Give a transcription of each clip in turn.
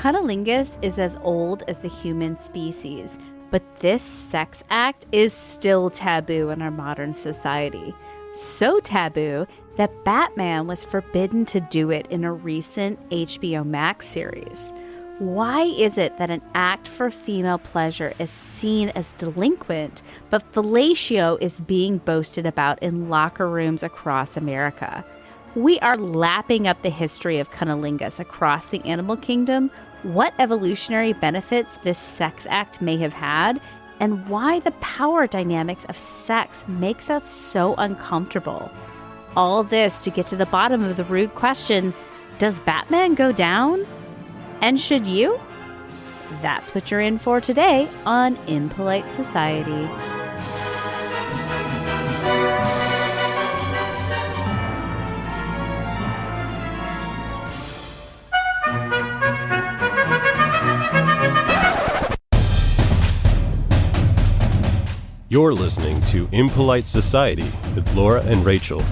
Cunnilingus is as old as the human species, but this sex act is still taboo in our modern society. So taboo that Batman was forbidden to do it in a recent HBO Max series. Why is it that an act for female pleasure is seen as delinquent, but fellatio is being boasted about in locker rooms across America? We are lapping up the history of cunnilingus across the animal kingdom, what evolutionary benefits this sex act may have had, and why the power dynamics of sex makes us so uncomfortable. All this to get to the bottom of the rude question, does Batman go down? And should you? That's what you're in for today on Impolite Society. You're listening to Impolite Society with Laura and Rachel.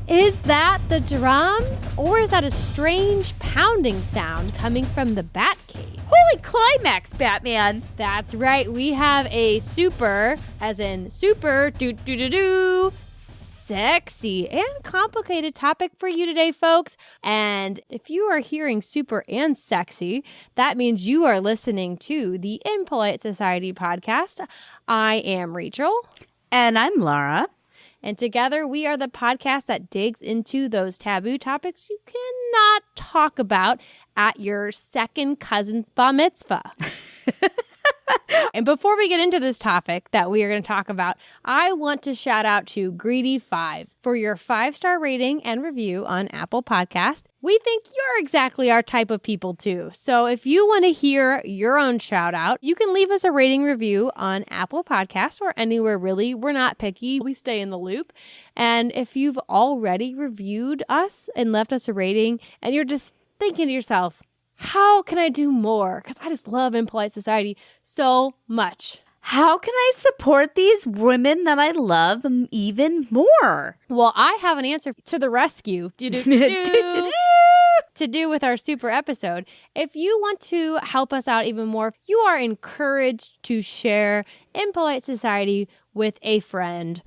Is that the drums? Or is that a strange pounding sound coming from the Batcave? Holy climax, Batman! That's right. We have a super, as in super, sexy and complicated topic for you today, folks. And if you are hearing super and sexy, that means you are listening to the Impolite Society podcast. I am Rachel. And I'm Laura. And together we are the podcast that digs into those taboo topics you cannot talk about at your second cousin's bar mitzvah. And before we get into this topic that we are going to talk about, I want to shout out to Greedy5 for your 5-star rating and review on Apple Podcast. We think you're exactly our type of people too. So if you want to hear your own shout out, you can leave us a rating review on Apple Podcasts or anywhere really. We're not picky. We stay in the loop. And if you've already reviewed us and left us a rating and you're just thinking to yourself, how can I do more? Because I just love Impolite Society so much. How can I support these women that I love even more? Well, I have an answer to the rescue to do with our super episode. If you want to help us out even more, you are encouraged to share Impolite Society with a friend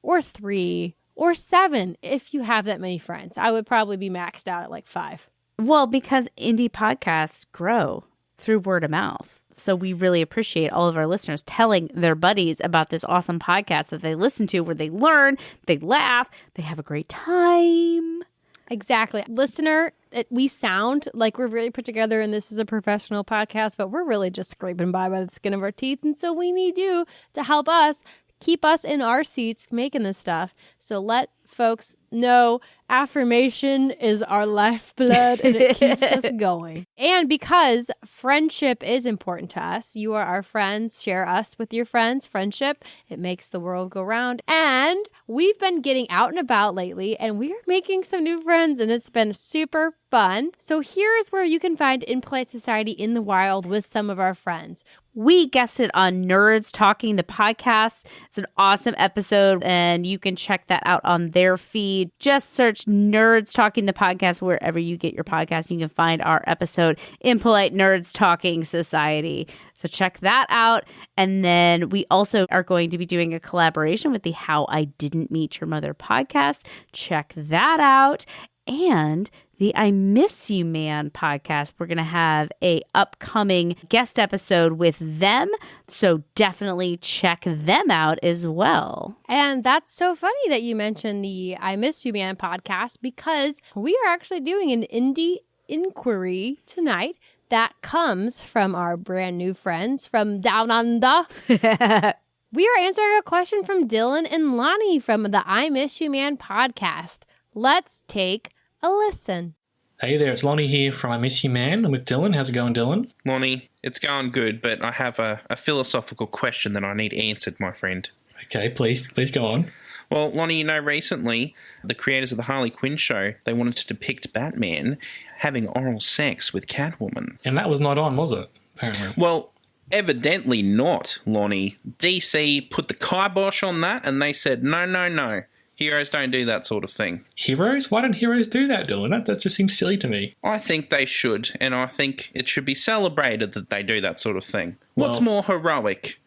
or 3 or 7 if you have that many friends. I would probably be maxed out at like 5. Well, because indie podcasts grow through word of mouth. So we really appreciate all of our listeners telling their buddies about this awesome podcast that they listen to, where they learn, they laugh, they have a great time. Exactly. Listener, we sound like we're really put together and this is a professional podcast, but we're really just scraping by the skin of our teeth. And so we need you to help us keep us in our seats making this stuff. So let folks know affirmation is our lifeblood and it keeps us going. And because friendship is important to us, you are our friends, share us with your friends. Friendship, it makes the world go round. And we've been getting out and about lately and we are making some new friends and it's been super fun. So here is where you can find Impolite Society in the wild with some of our friends. We guested on Nerds Talking the Podcast. It's an awesome episode and you can check that out on their feed. Just search Nerds Talking the Podcast wherever you get your podcast. You can find our episode, Impolite Nerds Talking Society. So check that out. And then we also are going to be doing a collaboration with the How I Didn't Meet Your Mother podcast. Check that out. And the I Miss You Man podcast, we're going to have a upcoming guest episode with them. So definitely check them out as well. And that's so funny that you mentioned the I Miss You Man podcast because we are actually doing an indie inquiry tonight that comes from our brand new friends from Down Under. We are answering a question from Dylan and Lonnie from the I Miss You Man podcast. Let's take a listen. Hey there, it's Lonnie here from I Miss You Man. I'm with Dylan. How's it going, Dylan? Lonnie, it's going good, but I have a philosophical question that I need answered, my friend. Okay, please go on. Well, Lonnie, you know, recently, the creators of the Harley Quinn show, they wanted to depict Batman having oral sex with Catwoman. And that was not on, was it? Apparently. Well, evidently not, Lonnie. DC put the kibosh on that, and they said, no. Heroes don't do that sort of thing. Heroes? Why don't heroes do that, Dylan? That just seems silly to me. I think they should, and I think it should be celebrated that they do that sort of thing. What's Well- more heroic?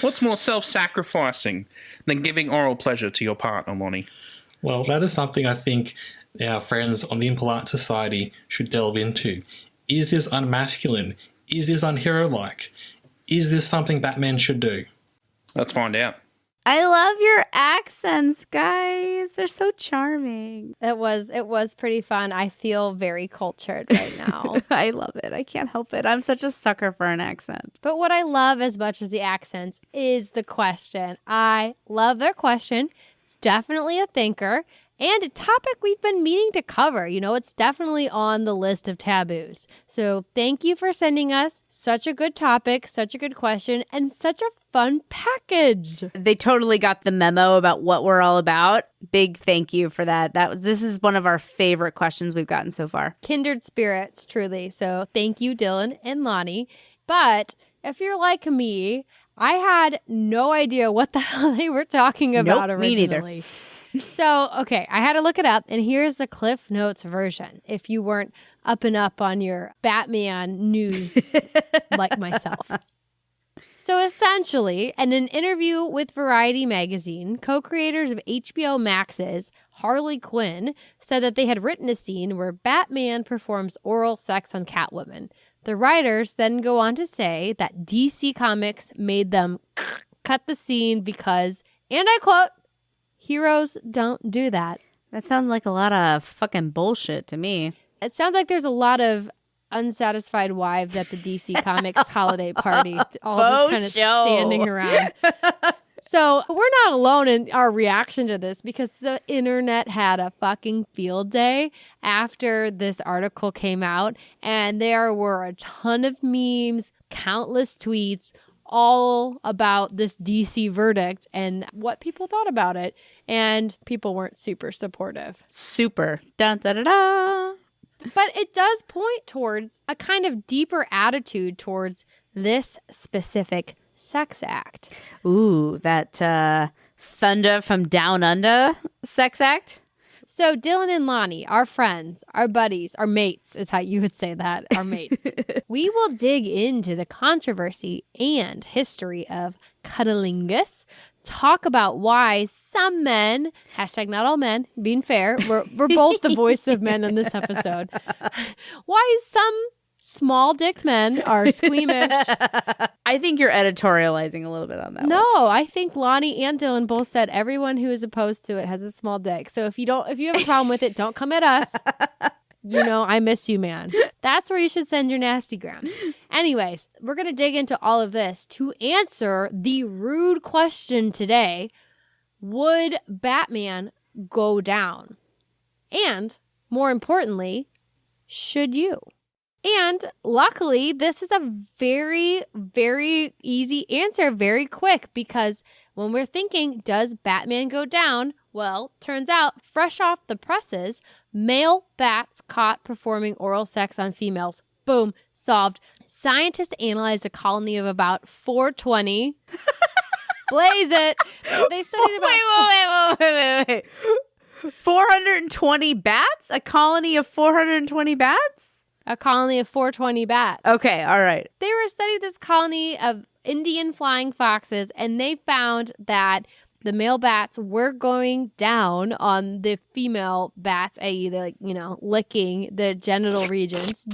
What's more self-sacrificing than giving oral pleasure to your partner, Lonnie? Well, that is something I think our friends on the Impolite Society should delve into. Is this unmasculine? Is this unhero-like? Is this something Batman should do? Let's find out. I love your accents, guys. They're so charming. It was pretty fun. I feel very cultured right now. I love it. I can't help it. I'm such a sucker for an accent. But what I love as much as the accents is the question. I love their question. It's definitely a thinker and a topic we've been meaning to cover. You know, it's definitely on the list of taboos. So thank you for sending us such a good topic, such a good question, and such a fun package. They totally got the memo about what we're all about. Big thank you for that. This is one of our favorite questions we've gotten so far. Kindred spirits, truly. So thank you, Dylan and Lonnie. But if you're like me, I had no idea what the hell they were talking about originally. Me neither. So, okay, I had to look it up, and here's the Cliff Notes version, if you weren't up and up on your Batman news like myself. So essentially, in an interview with Variety magazine, co-creators of HBO Max's Harley Quinn said that they had written a scene where Batman performs oral sex on Catwoman. The writers then go on to say that DC Comics made them cut the scene because, and I quote, heroes don't do that. That sounds like a lot of fucking bullshit to me. It sounds like there's a lot of unsatisfied wives at the DC Comics holiday party, all just kind of standing around. So we're not alone in our reaction to this because the internet had a fucking field day after this article came out, and there were a ton of memes, countless tweets, all about this DC verdict and what people thought about it. And people weren't super supportive. Super. Dun, da, da, da. But it does point towards a kind of deeper attitude towards this specific sex act. Ooh, that Thunder from Down Under sex act. So Dylan and Lonnie, our friends, our buddies, our mates is how you would say that, our mates. We will dig into the controversy and history of Cunnilingus, talk about why some men, hashtag not all men, being fair, we're both the voice of men in this episode, why some small-dicked men are squeamish. I think you're editorializing a little bit on that No, one. I think Lonnie and Dylan both said everyone who is opposed to it has a small dick. So if you have a problem with it, don't come at us. You know, I miss you, man. That's where you should send your nasty grams. Anyways, we're going to dig into all of this to answer the rude question today. Would Batman go down? And more importantly, should you? And luckily, this is a very, very easy answer, very quick, because when we're thinking, does Batman go down? Well, turns out, fresh off the presses, male bats caught performing oral sex on females. Boom, solved. Scientists analyzed a colony of about 420. Blaze it. They studied about... Wait. 420 bats? A colony of 420 bats? A colony of 420 bats. Okay, all right. They were studying this colony of Indian flying foxes, and they found that the male bats were going down on the female bats, i.e. they're licking the genital regions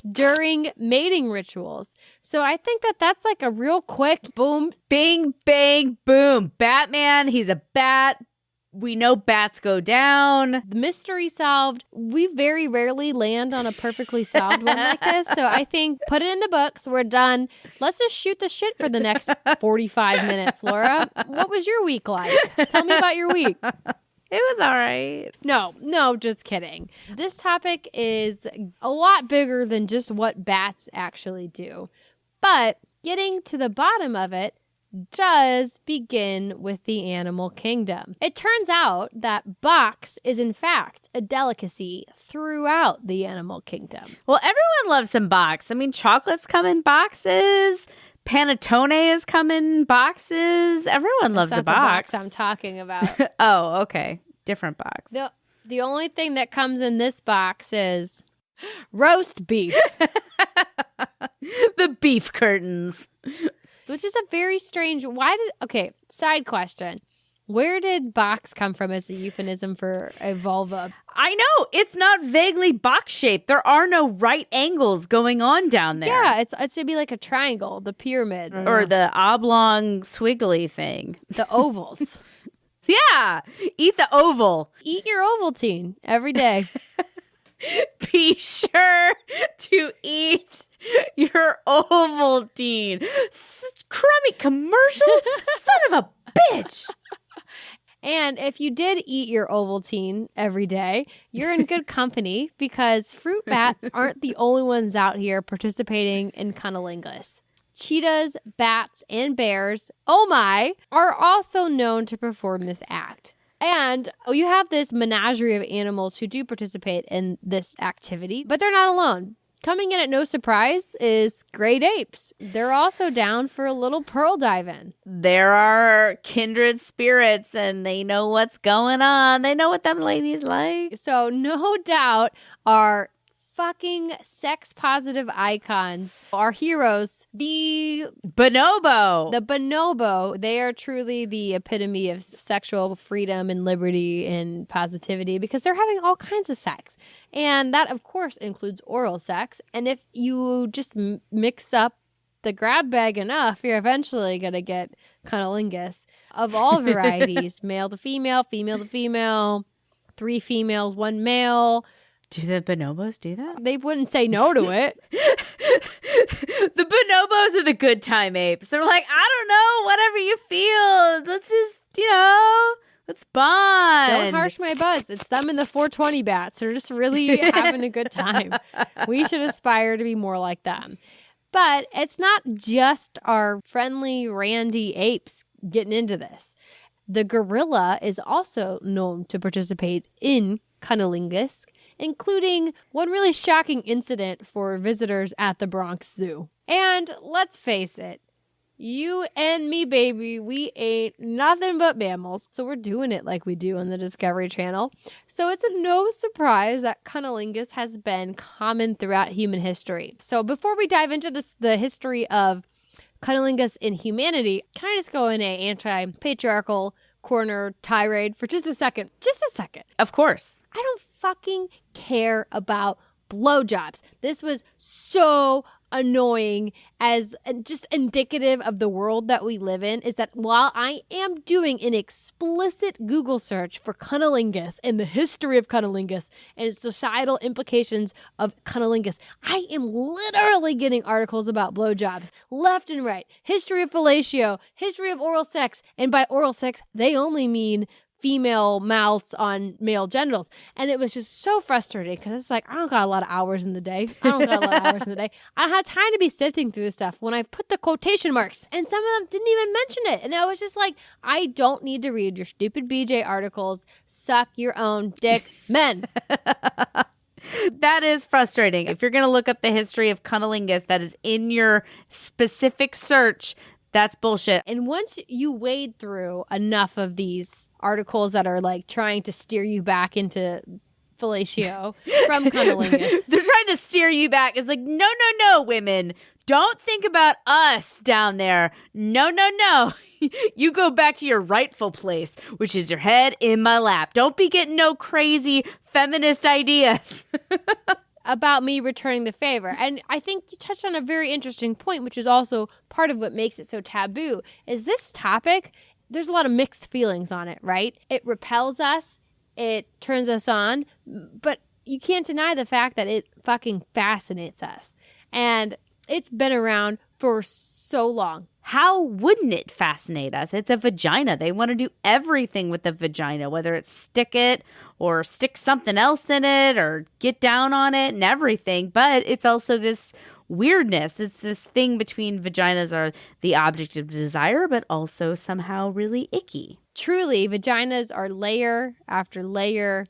during mating rituals. So I think that that's like a real quick boom. Bing, bang, boom. Batman, he's a bat. We know bats go down. The mystery solved. We very rarely land on a perfectly solved one like this. So I think put it in the books. We're done. Let's just shoot the shit for the next 45 minutes, Laura. What was your week like? Tell me about your week. It was all right. No, just kidding. This topic is a lot bigger than just what bats actually do. But getting to the bottom of it does begin with the animal kingdom. It turns out that box is in fact a delicacy throughout the animal kingdom. Well, everyone loves some box. I mean, chocolates come in boxes. Panettone has come in boxes. Everyone loves That's a not the box. box I'm talking about. Oh, okay. different box. The only thing that comes in this box is roast beef. The beef curtains. Which is a very strange... Okay, side question. Where did box come from as a euphemism for a vulva? I know. It's not vaguely box-shaped. There are no right angles going on down there. Yeah, it's to be like a triangle, the pyramid. Or the oblong squiggly thing. The ovals. Yeah. Eat the oval. Eat your Ovaltine every day. Be sure to eat your Ovaltine. Crummy commercial? Son of a bitch. And if you did eat your Ovaltine every day, you're in good company because fruit bats aren't the only ones out here participating in cunnilingus. Cheetahs, bats, and bears, oh my, are also known to perform this act. And you have this menagerie of animals who do participate in this activity, but they're not alone. Coming in at no surprise is great apes. They're also down for a little pearl diving. There are kindred spirits and they know what's going on. They know what them ladies like. So no doubt our fucking sex positive icons, our heroes, the bonobo. The bonobo, they are truly the epitome of sexual freedom and liberty and positivity because they're having all kinds of sex. And that, of course, includes oral sex. And if you just mix up the grab bag enough, you're eventually going to get cunnilingus of all varieties, male to female, female to female, 3 females, 1 male. Do the bonobos do that? They wouldn't say no to it. The bonobos are the good time apes. They're like, I don't know, whatever you feel. Let's just, let's bond. Don't harsh my buzz. It's them and the 420 bats. They're just really having a good time. We should aspire to be more like them. But it's not just our friendly, randy apes getting into this. The gorilla is also known to participate in cunnilingus, including one really shocking incident for visitors at the Bronx Zoo. And let's face it, you and me, baby, we ain't nothing but mammals, so we're doing it like we do on the Discovery Channel. So it's no surprise that cunnilingus has been common throughout human history. So before we dive into the history of cunnilingus in humanity, can I just go in a anti-patriarchal corner tirade for just a second? Just a second. Of course. I don't fucking care about blowjobs. This was so annoying, as just indicative of the world that we live in, is that while I am doing an explicit Google search for cunnilingus and the history of cunnilingus and societal implications of cunnilingus, I am literally getting articles about blowjobs left and right. History of fellatio, history of oral sex, and by oral sex, they only mean female mouths on male genitals. And it was just so frustrating because it's like, I don't got a lot of hours in the day. I don't have time to be sifting through this stuff when I put the quotation marks. And some of them didn't even mention it. And I was just like, I don't need to read your stupid BJ articles. Suck your own dick, men. That is frustrating. If you're going to look up the history of cunnilingus that is in your specific search, that's bullshit. And once you wade through enough of these articles that are like trying to steer you back into fellatio from cunnilingus. They're trying to steer you back. It's like, no, women. Don't think about us down there. No. You go back to your rightful place, which is your head in my lap. Don't be getting no crazy feminist ideas. About me returning the favor. And I think you touched on a very interesting point, which is also part of what makes it so taboo, is this topic, there's a lot of mixed feelings on it, right? It repels us, it turns us on, but you can't deny the fact that it fucking fascinates us. And it's been around for so long. How wouldn't it fascinate us? It's a vagina. They want to do everything with the vagina, whether it's stick it or stick something else in it or get down on it and everything. But it's also this weirdness. It's this thing between vaginas are the object of desire, but also somehow really icky. Truly, vaginas are layer after layer,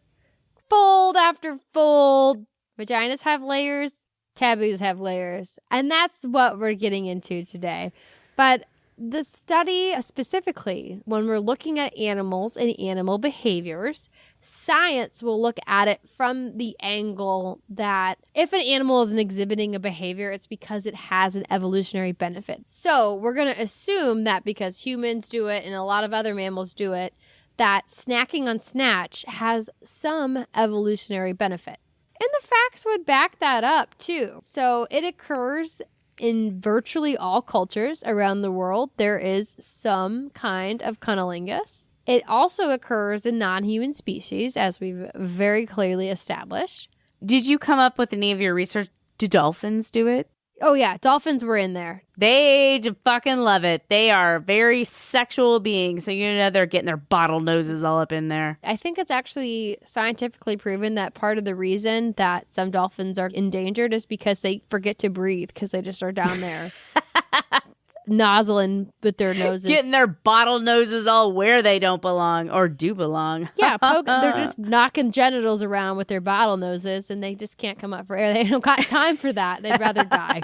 fold after fold. Vaginas have layers, taboos have layers. And that's what we're getting into today. But the study specifically, when we're looking at animals and animal behaviors, science will look at it from the angle that if an animal isn't exhibiting a behavior, it's because it has an evolutionary benefit. So we're going to assume that because humans do it and a lot of other mammals do it, that snacking on snatch has some evolutionary benefit. And the facts would back that up too. So it occurs in virtually all cultures around the world. There is some kind of cunnilingus. It also occurs in non-human species, as we've very clearly established. Did you come up with any of your research? Do dolphins do it? Oh, yeah. Dolphins were in there. They fucking love it. They are very sexual beings. So, you know, they're getting their bottle noses all up in there. I think it's actually scientifically proven that part of the reason that some dolphins are endangered is because they forget to breathe because they just are down there nozzling with their noses. Getting their bottle noses all where they don't belong or do belong. Yeah, they're just knocking genitals around with their bottle noses and they just can't come up for air. They don't got time for that. They'd rather die.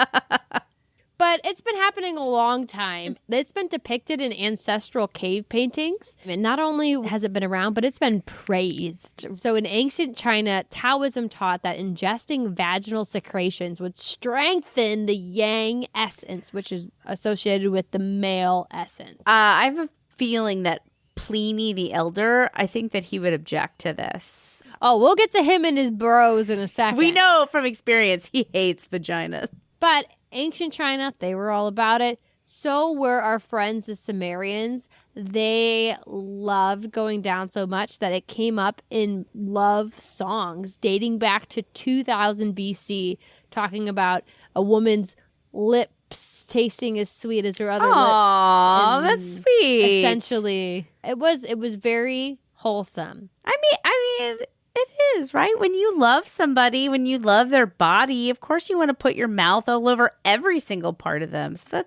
But it's been happening a long time. It's been depicted in ancestral cave paintings. And not only has it been around, but it's been praised. So in ancient China, Taoism taught that ingesting vaginal secretions would strengthen the yang essence, which is associated with the male essence. I have a feeling that Pliny the Elder, I think that he would object to this. Oh, we'll get to him and his bros in a second. We know from experience he hates vaginas. But ancient China, they were all about it. So were our friends, the Sumerians. They loved going down so much that it came up in love songs dating back to 2000 BC, talking about a woman's lips tasting as sweet as her other lips. Oh, that's sweet. Essentially, it was very wholesome. I mean, it is, right? When you love somebody, when you love their body, of course you want to put your mouth all over every single part of them. So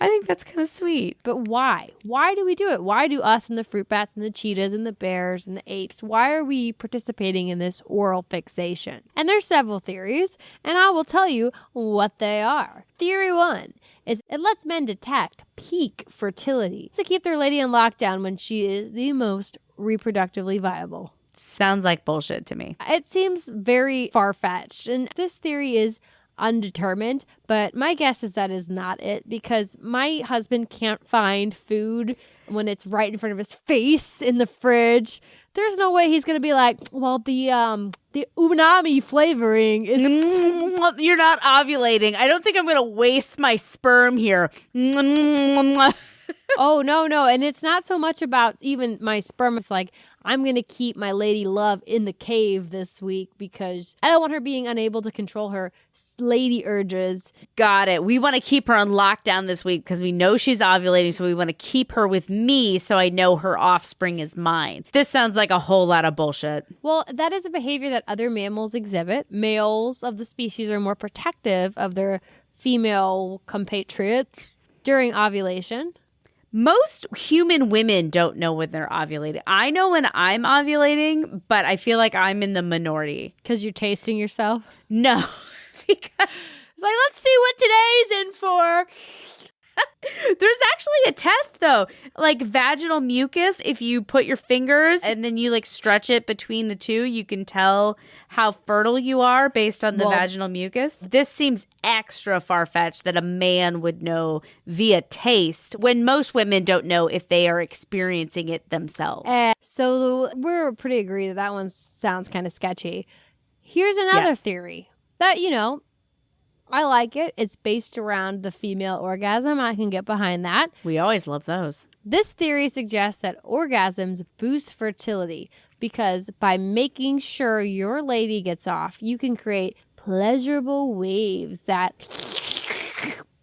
I think that's kind of sweet. But why? Why do we do it? Why do us and the fruit bats and the cheetahs and the bears and the apes, why are we participating in this oral fixation? And there's several theories, and I will tell you what they are. Theory 1 is it lets men detect peak fertility to keep their lady in lockdown when she is the most reproductively viable. Sounds like bullshit to me. It seems very far-fetched, and this theory is undetermined, but my guess is that is not it, because my husband can't find food when it's right in front of his face in the fridge. There's no way he's going to be like, well, the umami flavoring is... You're not ovulating. I don't think I'm going to waste my sperm here. Oh, no. And it's not so much about even my sperm. It's like, I'm going to keep my lady love in the cave this week because I don't want her being unable to control her lady urges. Got it. We want to keep her on lockdown this week because we know she's ovulating, so we want to keep her with me so I know her offspring is mine. This sounds like a whole lot of bullshit. Well, that is a behavior that other mammals exhibit. Males of the species are more protective of their female compatriots during ovulation. Most human women don't know when they're ovulating. I know when I'm ovulating, but I feel like I'm in the minority. Because you're tasting yourself? No. Because it's like, let's see what today's in for. There's actually a test, though. Like vaginal mucus, if you put your fingers and then you like stretch it between the two, you can tell how fertile you are based on the vaginal mucus. This seems extra far-fetched that a man would know via taste when most women don't know if they are experiencing it themselves. So we're pretty agreed that one sounds kind of sketchy. Here's another theory that, I like it. It's based around the female orgasm. I can get behind that. We always love those. This theory suggests that orgasms boost fertility because by making sure your lady gets off, you can create pleasurable waves that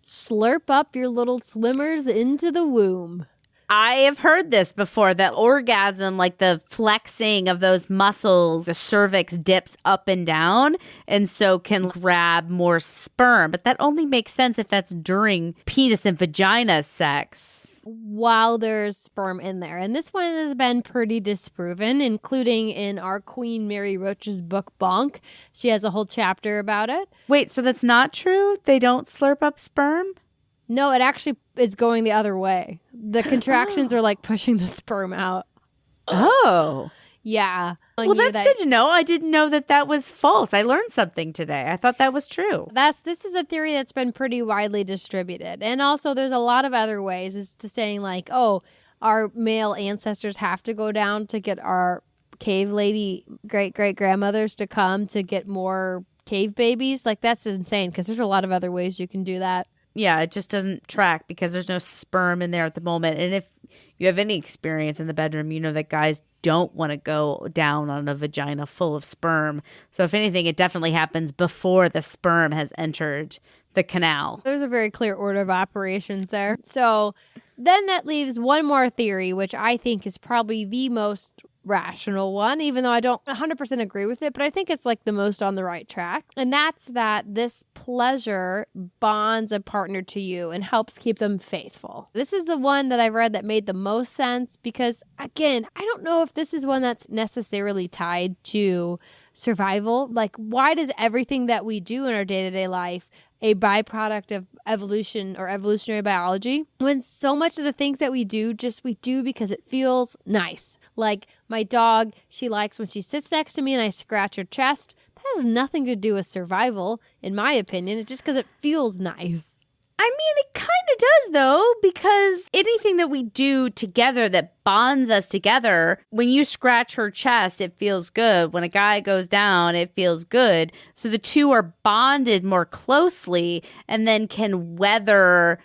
slurp up your little swimmers into the womb. I have heard this before, that orgasm, like the flexing of those muscles, the cervix dips up and down and so can grab more sperm. But that only makes sense if that's during penis and vagina sex. While there's sperm in there. And this one has been pretty disproven, including in our Queen Mary Roach's book, Bonk. She has a whole chapter about it. Wait, so that's not true? They don't slurp up sperm? No, it actually is going the other way. The contractions are like pushing the sperm out. Oh. Yeah. Well, that's good to know. I didn't know that was false. I learned something today. I thought that was true. This is a theory that's been pretty widely distributed. And also there's a lot of other ways as to saying like, oh, our male ancestors have to go down to get our cave lady great-great-grandmothers to come to get more cave babies. Like, that's insane because there's a lot of other ways you can do that. Yeah, it just doesn't track because there's no sperm in there at the moment. And if you have any experience in the bedroom, you know that guys don't want to go down on a vagina full of sperm. So if anything, it definitely happens before the sperm has entered the canal. There's a very clear order of operations there. So then that leaves one more theory, which I think is probably the most rational one, even though I don't 100% agree with it, but I think it's like the most on the right track. And that's that this pleasure bonds a partner to you and helps keep them faithful. This is the one that I've read that made the most sense because, again, I don't know if this is one that's necessarily tied to survival. Like, why does everything that we do in our day-to-day life a byproduct of evolution or evolutionary biology, when so much of the things that we do because it feels nice? Like my dog, she likes when she sits next to me and I scratch her chest. That has nothing to do with survival, in my opinion. It's just because it feels nice. I mean, it kind of does, though, because anything that we do together that bonds us together, when you scratch her chest, it feels good. When a guy goes down, it feels good. So the two are bonded more closely and then can weather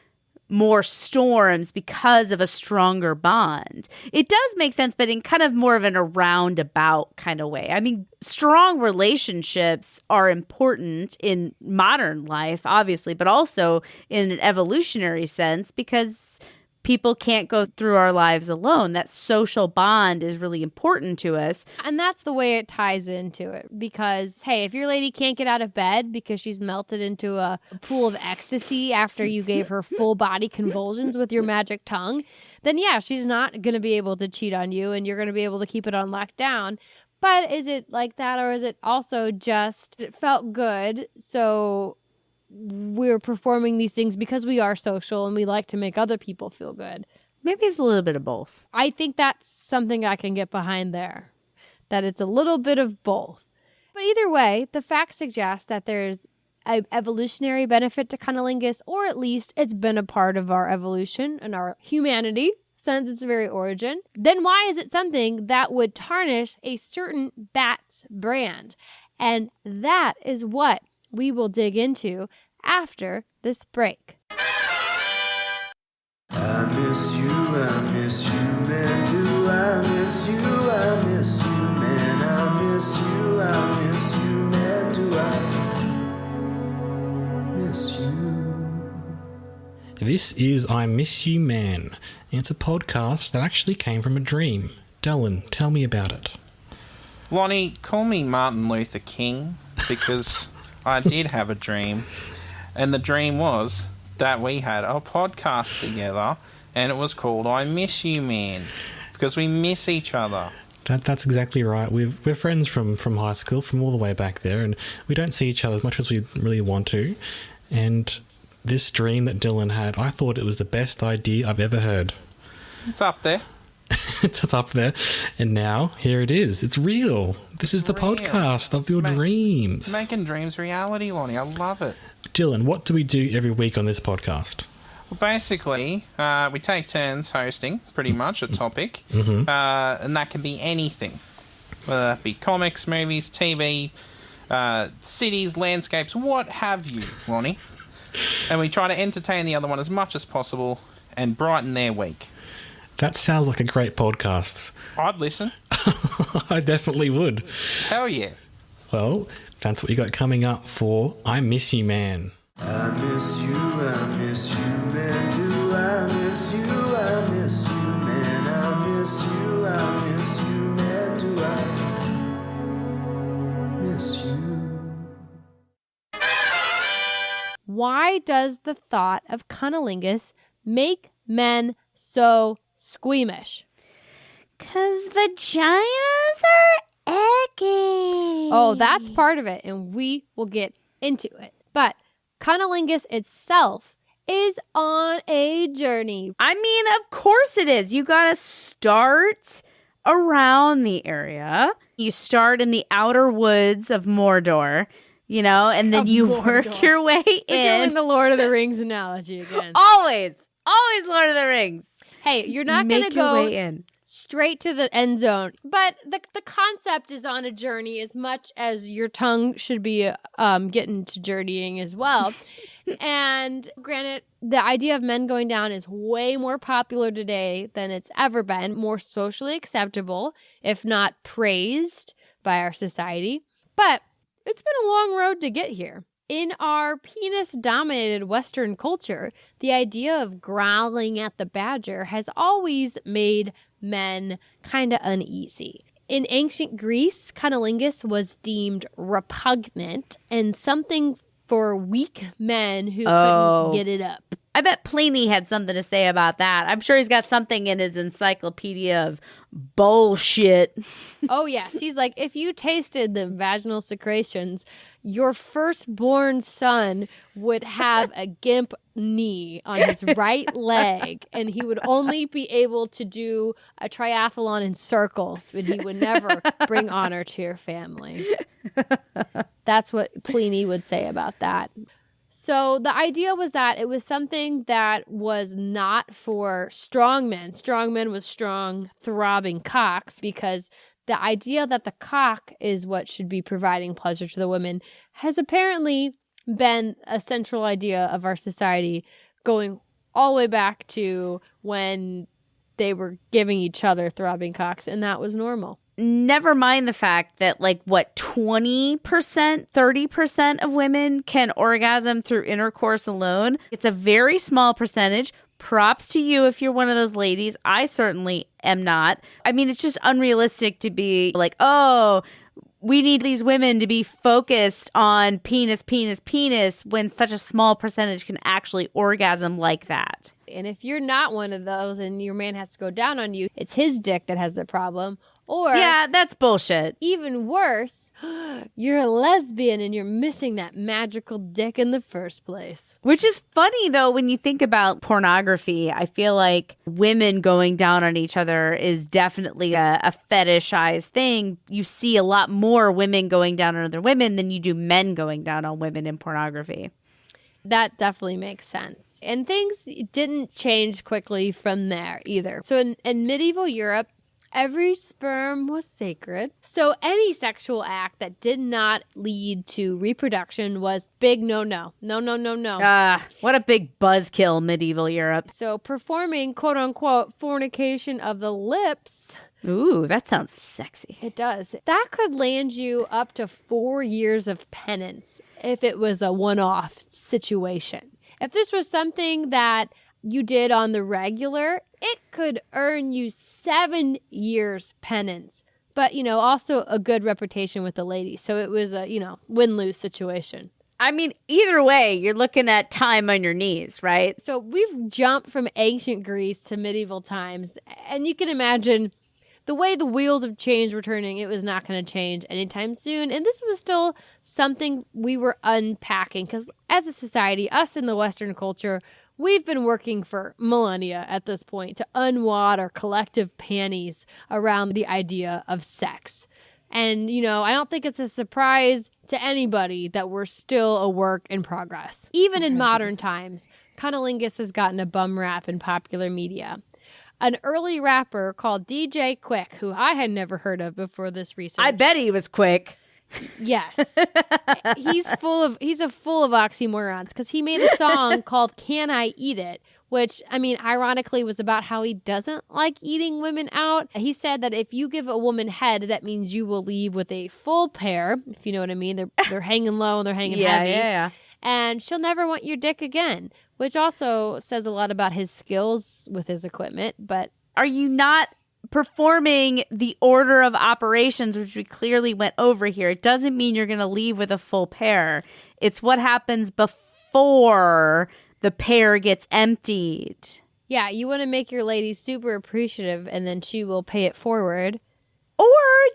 more storms because of a stronger bond. It does make sense, but in kind of more of an roundabout kind of way. I mean, strong relationships are important in modern life, obviously, but also in an evolutionary sense because people can't go through our lives alone. That social bond is really important to us. And that's the way it ties into it. Because, hey, if your lady can't get out of bed because she's melted into a pool of ecstasy after you gave her full body convulsions with your magic tongue, then yeah, she's not going to be able to cheat on you and you're going to be able to keep it on lockdown. But is it like that, or is it also just it felt good, so we're performing these things because we are social and we like to make other people feel good? Maybe it's a little bit of both. I think that's something I can get behind there, that it's a little bit of both. But either way, the facts suggest that there's an evolutionary benefit to cunnilingus, or at least it's been a part of our evolution and our humanity since its very origin. Then why is it something that would tarnish a certain bat's brand? And that is what we will dig into after this break. I miss you, man, do I miss you, man, I miss you, man, do I miss you. This is I Miss You Man. It's a podcast that actually came from a dream. Dylan, tell me about it. Lonnie, call me Martin Luther King because I did have a dream. And the dream was that we had a podcast together and it was called I Miss You Man because we miss each other. That's exactly right. We're friends from high school, from all the way back there, and we don't see each other as much as we really want to. And this dream that Dylan had, I thought it was the best idea I've ever heard. It's up there. It's up there. And now, here it is. It's real. This is the podcast of your dreams. Making dreams reality, Lonnie. I love it. Dylan, what do we do every week on this podcast? Well, basically, we take turns hosting, pretty much, a topic. Mm-hmm. And that can be anything. Whether that be comics, movies, TV, cities, landscapes, what have you, Lonnie. And we try to entertain the other one as much as possible and brighten their week. That sounds like a great podcast. I'd listen. I definitely would. Hell yeah. Well, that's what you got coming up for I Miss You Man. I miss you, man, do I miss you, man, I miss you, man, do I miss you. Why does the thought of cunnilingus make men so squeamish? 'Cause vaginas are icky. Oh, that's part of it, and we will get into it. But cunnilingus itself is on a journey. I mean, of course it is. You got to start around the area. You start in the outer woods of Mordor, and then you work your way We're doing in. the Lord of the Rings analogy again. Always Lord of the Rings. Hey, you're not going to Make your go way in. straight to the end zone. But the concept is on a journey as much as your tongue should be getting to journeying as well. And granted, the idea of men going down is way more popular today than it's ever been, more socially acceptable, if not praised by our society. But it's been a long road to get here. In our penis-dominated Western culture, the idea of growling at the badger has always made men kind of uneasy. In ancient Greece, cunnilingus was deemed repugnant and something for weak men who couldn't get it up. I bet Pliny had something to say about that. I'm sure he's got something in his encyclopedia of bullshit. Oh, yes. He's like, if you tasted the vaginal secretions, your firstborn son would have a gimp knee on his right leg, and he would only be able to do a triathlon in circles, but he would never bring honor to your family. That's what Pliny would say about that. So the idea was that it was something that was not for strong men. Strong men with strong, throbbing cocks, because the idea that the cock is what should be providing pleasure to the women has apparently been a central idea of our society going all the way back to when they were giving each other throbbing cocks, and that was normal. Never mind the fact that 20%, 30% of women can orgasm through intercourse alone. It's a very small percentage. Props to you if you're one of those ladies. I certainly am not. I mean, it's just unrealistic to be like, oh, we need these women to be focused on penis, when such a small percentage can actually orgasm like that. And if you're not one of those and your man has to go down on you, it's his dick that has the problem. Or yeah, that's bullshit. Even worse, you're a lesbian and you're missing that magical dick in the first place. Which is funny, though, when you think about pornography. I feel like women going down on each other is definitely a fetishized thing. You see a lot more women going down on other women than you do men going down on women in pornography. That definitely makes sense. And things didn't change quickly from there either. So in medieval Europe, every sperm was sacred. So any sexual act that did not lead to reproduction was big no-no. No. What a big buzzkill, medieval Europe. So performing quote-unquote fornication of the lips... Ooh, that sounds sexy. It does. That could land you up to 4 years of penance if it was a one-off situation. If this was something that you did on the regular, it could earn you 7 years penance. But, also a good reputation with the ladies. So it was a, win-lose situation. I mean, either way, you're looking at time on your knees, right? So we've jumped from ancient Greece to medieval times. And you can imagine the way the wheels of change were turning, it was not going to change anytime soon. And this was still something we were unpacking. Because as a society, us in the Western culture, we've been working for millennia at this point to unwad our collective panties around the idea of sex. And, I don't think it's a surprise to anybody that we're still a work in progress. Even in modern times, cunnilingus has gotten a bum rap in popular media. An early rapper called DJ Quick, who I had never heard of before this research. I bet he was quick. Yes. He's full of oxymorons because he made a song called Can I Eat It? Which, ironically was about how he doesn't like eating women out. He said that if you give a woman head, that means you will leave with a full pair, if you know what I mean. They're hanging low and they're hanging heavy. Yeah. And she'll never want your dick again, which also says a lot about his skills with his equipment. But are you not performing the order of operations, which we clearly went over here? It doesn't mean you're going to leave with a full pair. It's what happens before the pair gets emptied. Yeah, you want to make your lady super appreciative and then she will pay it forward. Or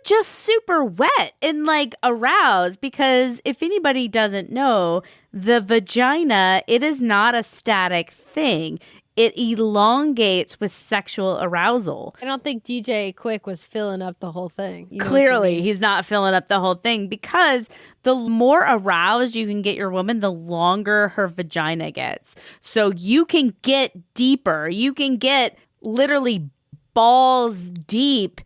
just super wet and like aroused, because if anybody doesn't know, the vagina, it is not a static thing. It elongates with sexual arousal. I don't think DJ Quick was filling up the whole thing. You know what I Clearly, mean? he's not filling up the whole thing, because the more aroused you can get your woman, the longer her vagina gets. So you can get deeper. You can get literally balls deep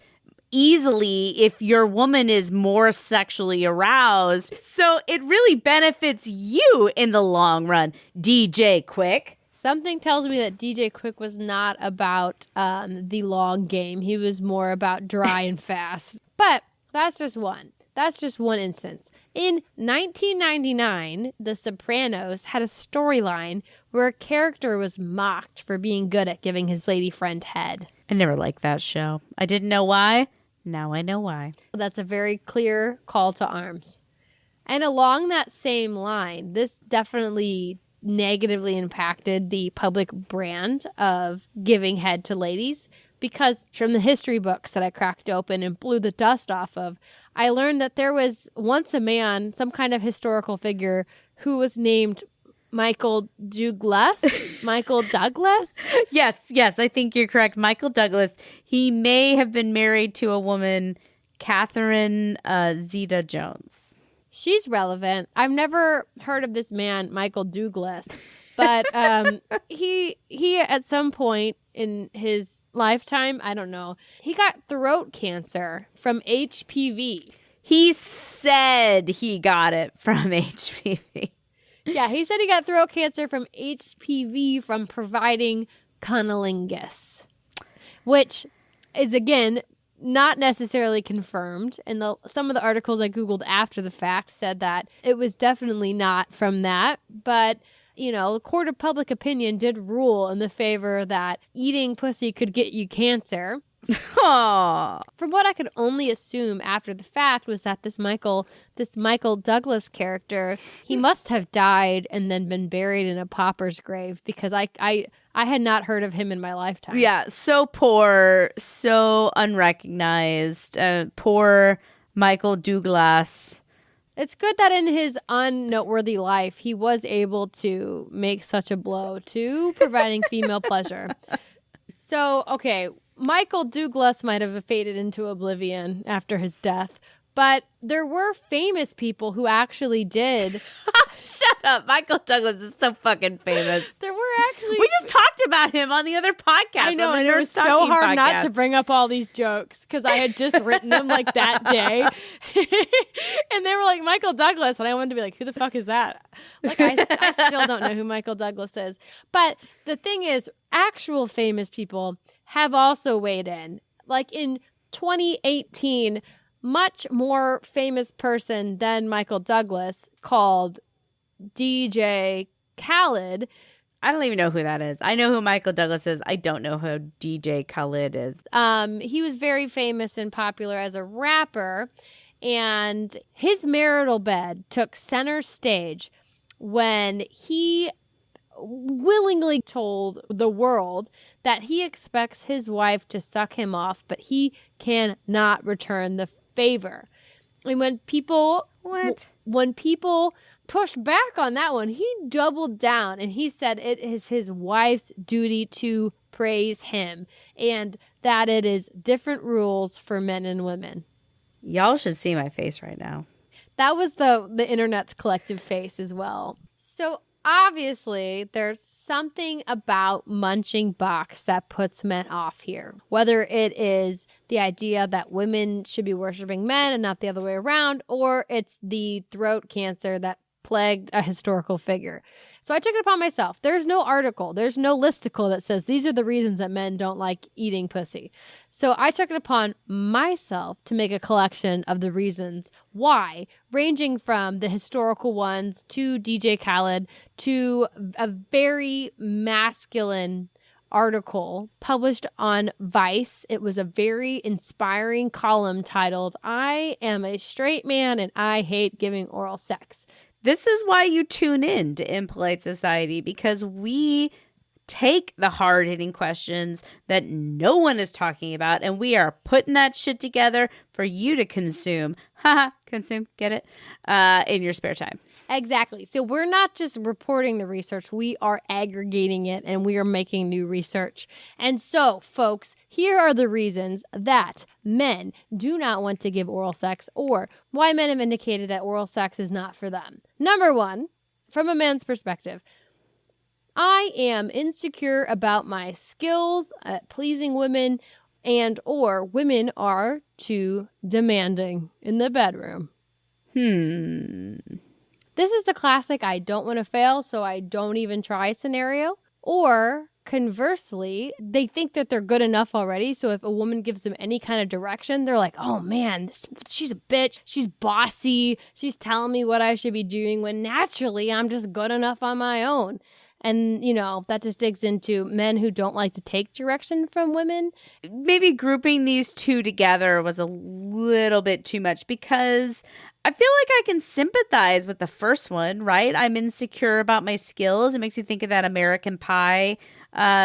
easily if your woman is more sexually aroused. So it really benefits you in the long run, DJ Quick. Something tells me that DJ Quick was not about the long game. He was more about dry and fast. But that's just one. That's just one instance. In 1999, The Sopranos had a storyline where a character was mocked for being good at giving his lady friend head. I never liked that show. I didn't know why. Now I know why. That's a very clear call to arms. And along that same line, this definitely negatively impacted the public brand of giving head to ladies, because from the history books that I cracked open and blew the dust off of, I learned that there was once a man, some kind of historical figure, who was named Michael Douglas. Michael Douglas? Yes, I think you're correct. Michael Douglas. He may have been married to a woman, Catherine Zeta-Jones. She's relevant. I've never heard of this man, Michael Douglas, but he at some point in his lifetime, I don't know, he got throat cancer from HPV. He said he got it from HPV. Yeah, he said he got throat cancer from HPV from providing cunnilingus, which is, again, not necessarily confirmed. And some of the articles I Googled after the fact said that it was definitely not from that. But, you know, the court of public opinion did rule in the favor that eating pussy could get you cancer. Aww. From what I could only assume after the fact was that this Michael Douglas character, he must have died and then been buried in a pauper's grave, because I had not heard of him in my lifetime. Yeah, so poor, so unrecognized. Poor Michael Douglas. It's good that in his unnoteworthy life, he was able to make such a blow to providing female pleasure. So, okay, Michael Douglas might have faded into oblivion after his death, but there were famous people who actually did. Shut up. Michael Douglas is so fucking famous. There were actually. We just talked about him on the other podcast. I know, on the and it Nerd was so Talking hard not to podcast. bring up all these jokes because I had just written them like that day. And they were like, Michael Douglas. And I wanted to be like, who the fuck is that? Like, I still don't know who Michael Douglas is. But the thing is, actual famous people have also weighed in. Like in 2018, much more famous person than Michael Douglas, called DJ Khaled. I don't even know who that is. I know who Michael Douglas is. I don't know who DJ Khaled is. He was very famous and popular as a rapper, and his marital bed took center stage when he willingly told the world that he expects his wife to suck him off, but he cannot return the favor. And when people pushed back on that one, he doubled down and he said it is his wife's duty to praise him and that it is different rules for men and women. Y'all should see my face right now. That was the internet's collective face as well. So obviously, there's something about munching box that puts men off here. Whether it is the idea that women should be worshiping men and not the other way around, or it's the throat cancer that plagued a historical figure. So I took it upon myself. There's no article, there's no listicle that says these are the reasons that men don't like eating pussy. So I took it upon myself to make a collection of the reasons why, ranging from the historical ones to DJ Khaled to a very masculine article published on Vice. It was a very inspiring column titled, "I am a straight man and I hate giving oral sex." This is why you tune in to Impolite Society, because we take the hard-hitting questions that no one is talking about, and we are putting that shit together for you to consume. Haha, consume, get it? In your spare time. Exactly. So we're not just reporting the research, we are aggregating it and we are making new research. And so, folks, here are the reasons that men do not want to give oral sex, or why men have indicated that oral sex is not for them. Number one, from a man's perspective, I am insecure about my skills at pleasing women, and or women are too demanding in the bedroom. This is the classic I don't want to fail, so I don't even try scenario. Or conversely, they think that they're good enough already, so if a woman gives them any kind of direction, they're like, oh man, she's a bitch, she's bossy, she's telling me what I should be doing, when naturally I'm just good enough on my own. And, you know, that just digs into men who don't like to take direction from women. Maybe grouping these two together was a little bit too much, because I feel like I can sympathize with the first one, right? I'm insecure about my skills. It makes you think of that American Pie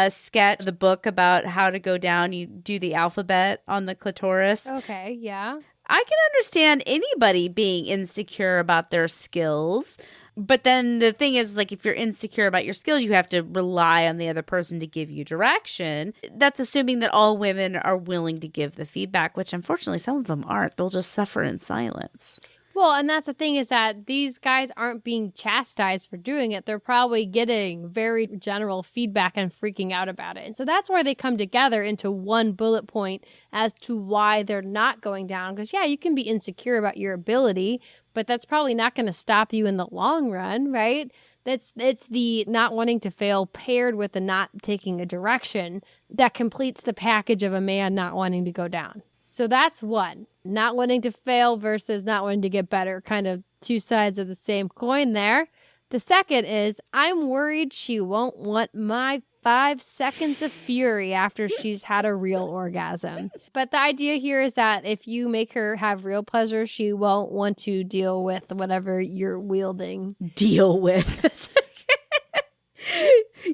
sketch, the book about how to go down. You do the alphabet on the clitoris. Okay, yeah. I can understand anybody being insecure about their skills. But then the thing is, like, if you're insecure about your skills, you have to rely on the other person to give you direction. That's assuming that all women are willing to give the feedback, which unfortunately some of them aren't. They'll just suffer in silence. Well, and that's the thing, is that these guys aren't being chastised for doing it. They're probably getting very general feedback and freaking out about it. And so that's why they come together into one bullet point as to why they're not going down. Because, yeah, you can be insecure about your ability, but that's probably not going to stop you in the long run, right? It's the not wanting to fail paired with the not taking a direction that completes the package of a man not wanting to go down. So that's one. Not wanting to fail versus not wanting to get better. Kind of two sides of the same coin there. The second is, I'm worried she won't want my 5 seconds of fury after she's had a real orgasm. But the idea here is that if you make her have real pleasure, she won't want to deal with whatever you're wielding. Deal with.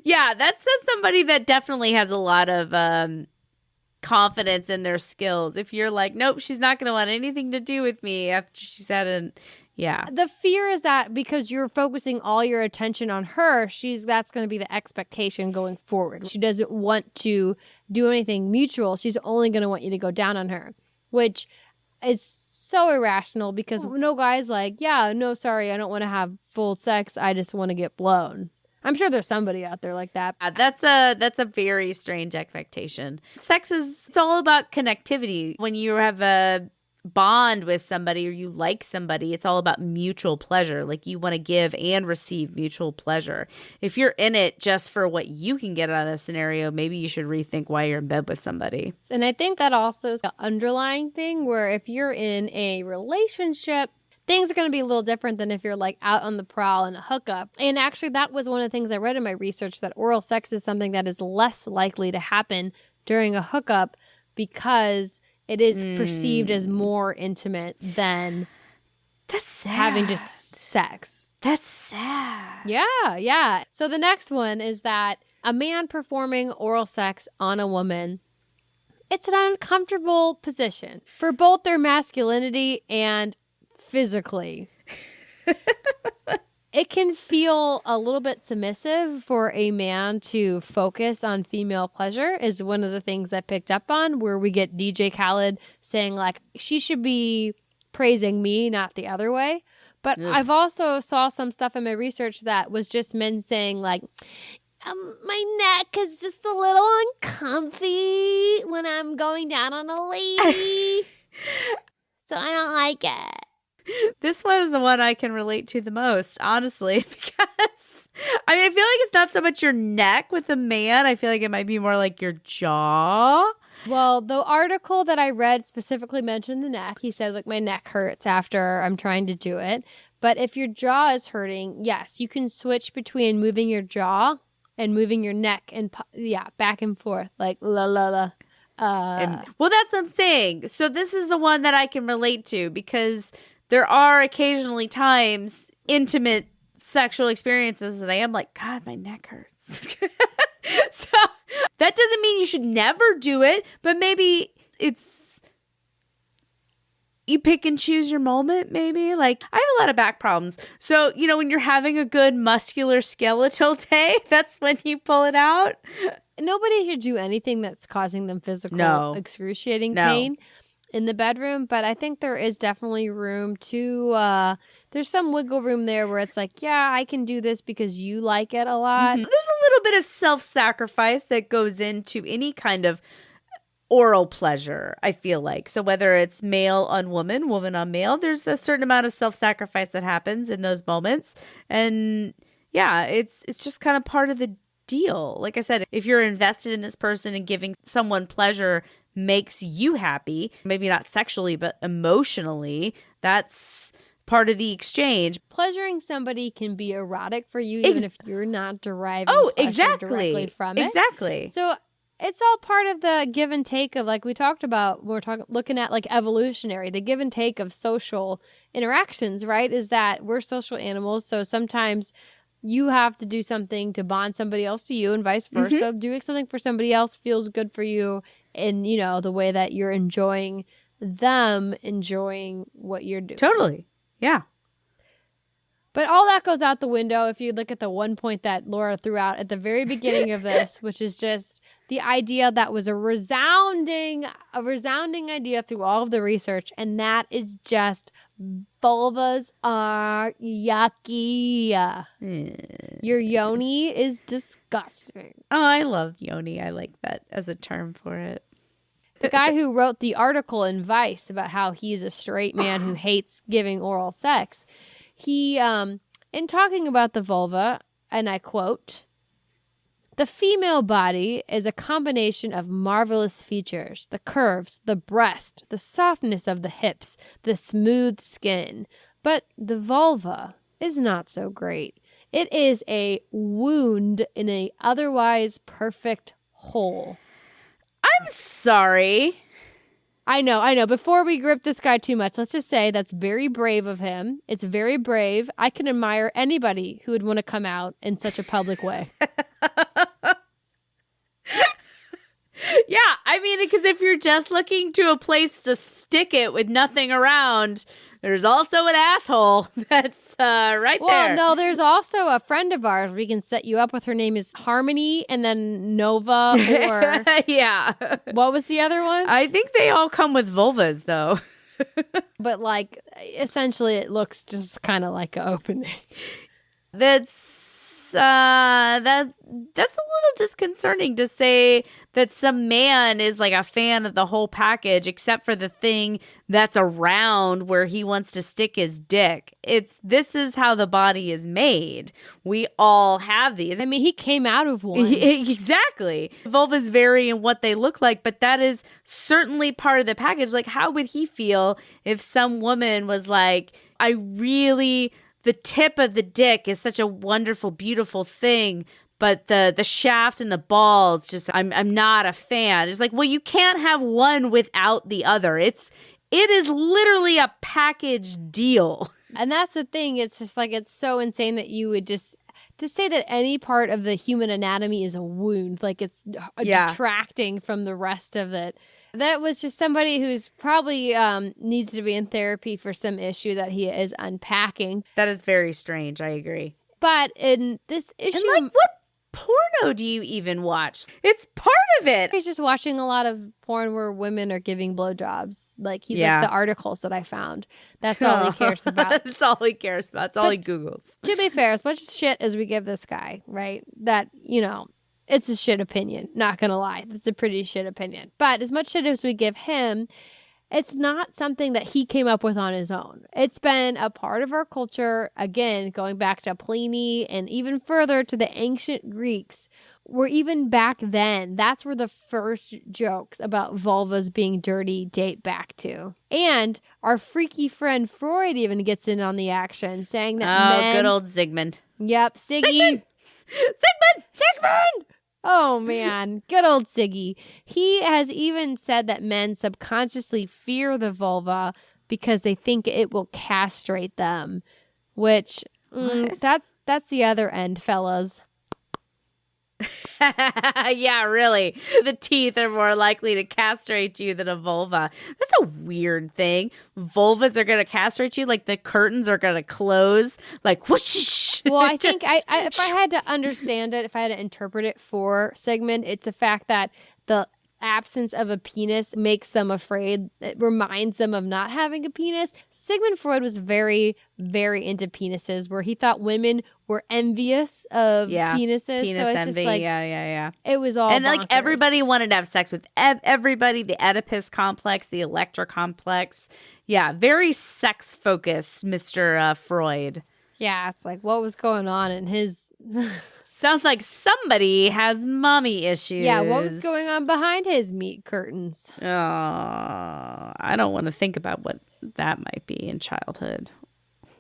Yeah, that's somebody that definitely has a lot of confidence in their skills. If you're like, nope, she's not going to want anything to do with me after she's had an... Yeah. The fear is that because you're focusing all your attention on her, that's going to be the expectation going forward. She doesn't want to do anything mutual. She's only going to want you to go down on her, which is so irrational, because no guy's like, yeah, no, sorry, I don't want to have full sex. I just want to get blown. I'm sure there's somebody out there like that. That's a very strange expectation. Sex it's all about connectivity. When you have a bond with somebody or you like somebody, it's all about mutual pleasure. Like, you want to give and receive mutual pleasure. If you're in it just for what you can get out of the scenario, maybe you should rethink why you're in bed with somebody. And I think that also is an underlying thing where if you're in a relationship, things are going to be a little different than if you're like out on the prowl in a hookup. And actually, that was one of the things I read in my research, that oral sex is something that is less likely to happen during a hookup because it is perceived as more intimate than That's sad. having just sex. That's sad. Yeah. So the next one is that a man performing oral sex on a woman, it's an uncomfortable position for both their masculinity and physically. It can feel a little bit submissive for a man to focus on female pleasure, is one of the things I picked up on, where we get DJ Khaled saying like, she should be praising me, not the other way. But I've also saw some stuff in my research that was just men saying like, my neck is just a little uncomfy when I'm going down on a lady. So I don't like it. This one is the one I can relate to the most, honestly, because I feel like it's not so much your neck with a man. I feel like it might be more like your jaw. Well, the article that I read specifically mentioned the neck. He said, like, my neck hurts after I'm trying to do it. But if your jaw is hurting, yes, you can switch between moving your jaw and moving your neck and, back and forth, like la la la. Well, that's what I'm saying. So this is the one that I can relate to, because there are occasionally times, intimate sexual experiences, that I am like, God, my neck hurts. So that doesn't mean you should never do it, but maybe you pick and choose your moment, maybe. Like, I have a lot of back problems. So, when you're having a good muscular skeletal day, that's when you pull it out. Nobody should do anything that's causing them physical, excruciating pain in the bedroom. But I think there is definitely room to, there's some wiggle room there where it's like, yeah, I can do this because you like it a lot. There's a little bit of self-sacrifice that goes into any kind of oral pleasure, I feel like. So whether it's male on woman, woman on male, there's a certain amount of self-sacrifice that happens in those moments. And yeah, it's just kind of part of the deal. Like I said, if you're invested in this person and giving someone pleasure makes you happy, maybe not sexually, but emotionally, that's part of the exchange. Pleasuring somebody can be erotic for you, even if you're not deriving directly from it. Exactly. So it's all part of the give and take of, like we talked about, looking at like evolutionary, the give and take of social interactions, right? Is that we're social animals. So sometimes you have to do something to bond somebody else to you and vice versa. Mm-hmm. Doing something for somebody else feels good for you in, the way that you're enjoying them enjoying what you're doing. Totally. Yeah. But all that goes out the window if you look at the one point that Laura threw out at the very beginning of this, which is just the idea that was a resounding idea through all of the research, and that is just vulvas are yucky. Your yoni is disgusting. Oh, I love yoni. I like that as a term for it. The guy who wrote the article in Vice about how he's a straight man who hates giving oral sex, he, in talking about the vulva, and I quote, "The female body is a combination of marvelous features, the curves, the breast, the softness of the hips, the smooth skin. But the vulva is not so great. It is a wound in a otherwise perfect hole." I'm sorry. I know. Before we grip this guy too much, let's just say that's very brave of him. It's very brave. I can admire anybody who would want to come out in such a public way. Yeah, I mean, because if you're just looking to a place to stick it with nothing around, there's also an asshole that's right there. Well, no, there's also a friend of ours we can set you up with. Her name is Harmony and then Nova or... Yeah. What was the other one? I think they all come with vulvas, though. But, like, essentially it looks just kind of like an opening. That's a little disconcerting to say that some man is like a fan of the whole package except for the thing that's around where he wants to stick his dick. This is how the body is made. We all have these. I mean, he came out of one. Exactly. Vulvas vary in what they look like, but that is certainly part of the package. Like, how would he feel if some woman was like, the tip of the dick is such a wonderful, beautiful thing, but the shaft and the balls, just I'm not a fan. It's like, well, you can't have one without the other. It is literally a package deal. And that's the thing. It's just like, it's so insane that you would just to say that any part of the human anatomy is a wound, like it's detracting from the rest of it. That was just somebody who's probably needs to be in therapy for some issue that he is unpacking. That is very strange. I agree. But in this issue... And like, what porno do you even watch? It's part of it. He's just watching a lot of porn where women are giving blowjobs. Like, he's like the articles that I found. That's all he cares about. That's all he cares about. That's all he Googles. To be fair, as much shit as we give this guy, right, that, it's a shit opinion. Not gonna lie. It's a pretty shit opinion. But as much shit as we give him, it's not something that he came up with on his own. It's been a part of our culture, again, going back to Pliny and even further to the ancient Greeks, where even back then, that's where the first jokes about vulvas being dirty date back to. And our freaky friend Freud even gets in on the action, saying that men... good old Zygmunt. Yep, Siggy. Sigmund! Oh, man. Good old Siggy. He has even said that men subconsciously fear the vulva because they think it will castrate them, which that's the other end, fellas. Yeah, really. The teeth are more likely to castrate you than a vulva. That's a weird thing. Vulvas are going to castrate you, like the curtains are going to close, like whoosh. Well, I think if I had to understand it, if I had to interpret it for Sigmund, it's the fact that the absence of a penis makes them afraid. It reminds them of not having a penis. Sigmund Freud was very, very into penises, where he thought women were envious of penises. Penis so it's envy. just like, yeah. it was all And like bonkers. everybody wanted to have sex with everybody. The Oedipus complex, the Electra complex. Yeah, very sex focused, Mr. Freud. Yeah, it's like, what was going on in his... Sounds like somebody has mommy issues. Yeah, what was going on behind his meat curtains? Oh, I don't want to think about what that might be in childhood.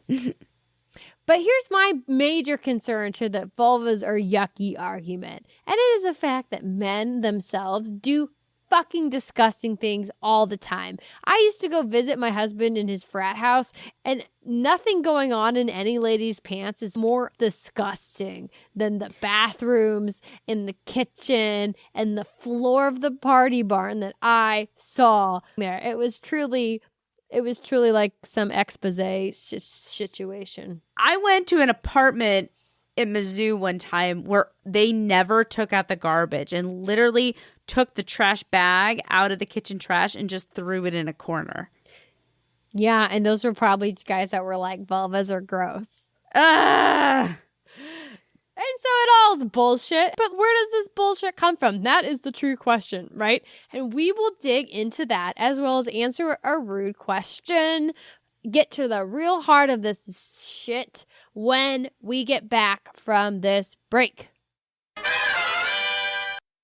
But here's my major concern to the vulvas are yucky argument. And it is the fact that men themselves do fucking disgusting things all the time. I used to go visit my husband in his frat house, and nothing going on in any lady's pants is more disgusting than the bathrooms in the kitchen and the floor of the party barn that I saw there. It was truly like some expose situation. I went to an apartment in Mizzou one time where they never took out the garbage and literally took the trash bag out of the kitchen trash and just threw it in a corner. Yeah, and those were probably guys that were like, vulvas are gross. Ah! And so it all is bullshit. But where does this bullshit come from? That is the true question, right? And we will dig into that as well as answer a rude question, get to the real heart of this shit when we get back from this break.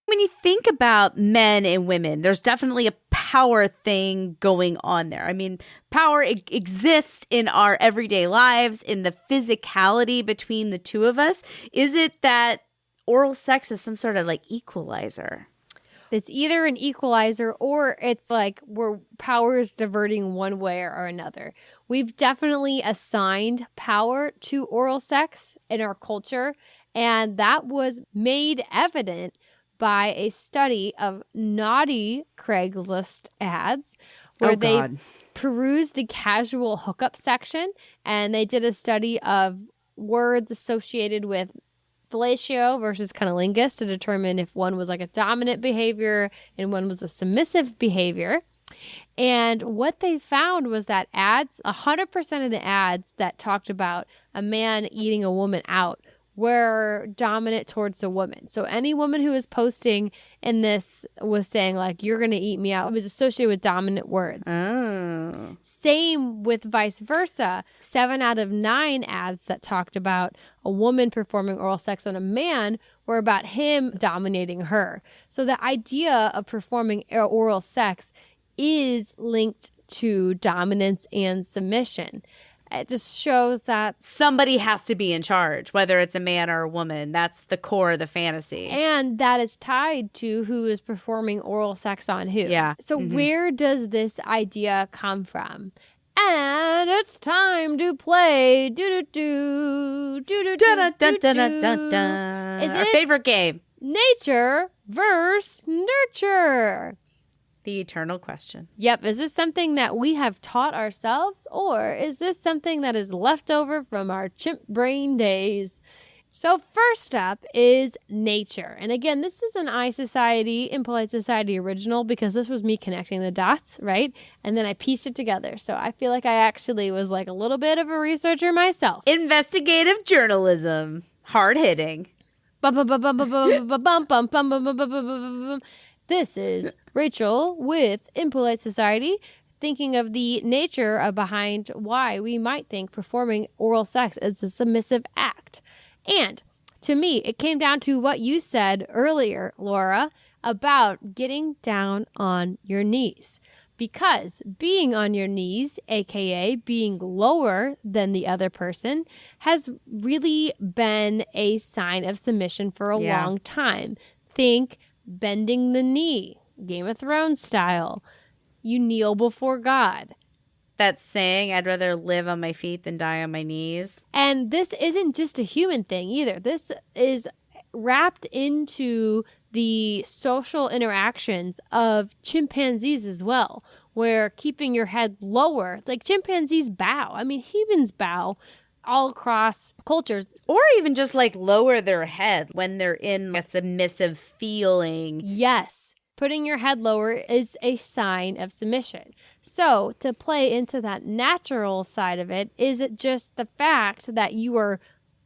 When you think about men and women, there's definitely a power thing going on there. I mean, power exists in our everyday lives, in the physicality between the two of us. Is it that oral sex is some sort of like equalizer? It's either an equalizer or it's like where power is diverting one way or another. We've definitely assigned power to oral sex in our culture, and that was made evident by a study of naughty Craigslist ads where they perused the casual hookup section, and they did a study of words associated with fellatio versus cunnilingus to determine if one was like a dominant behavior and one was a submissive behavior. And what they found was that 100% of the ads that talked about a man eating a woman out were dominant towards the woman. So any woman who was posting in this was saying like, you're going to eat me out. It was associated with dominant words. Oh. Same with vice versa. 7 out of 9 ads that talked about a woman performing oral sex on a man were about him dominating her. So the idea of performing oral sex is linked to dominance and submission. It just shows that somebody has to be in charge, whether it's a man or a woman. That's the core of the fantasy. And that is tied to who is performing oral sex on who. Yeah. So where does this idea come from? And it's time to play Is our favorite game. Nature versus nurture. The eternal question. Yep. Is this something that we have taught ourselves, or is this something that is left over from our chimp brain days? So first up is nature. And again, this is an Impolite Society original because this was me connecting the dots, right? And then I pieced it together. So I feel like I actually was like a little bit of a researcher myself. Investigative journalism. Hard hitting. This is Rachel with Impolite Society, thinking of the nature behind why we might think performing oral sex is a submissive act. And to me, it came down to what you said earlier, Laura, about getting down on your knees. Because being on your knees, aka being lower than the other person, has really been a sign of submission for a long time. Think bending the knee, Game of Thrones style. You kneel before God. That saying, I'd rather live on my feet than die on my knees. And this isn't just a human thing either. This is wrapped into the social interactions of chimpanzees as well, where keeping your head lower, like chimpanzees bow. I mean, humans bow all across cultures. Or even just like lower their head when they're in a submissive feeling. Yes. Putting your head lower is a sign of submission. So to play into that natural side of it, is it just the fact that you are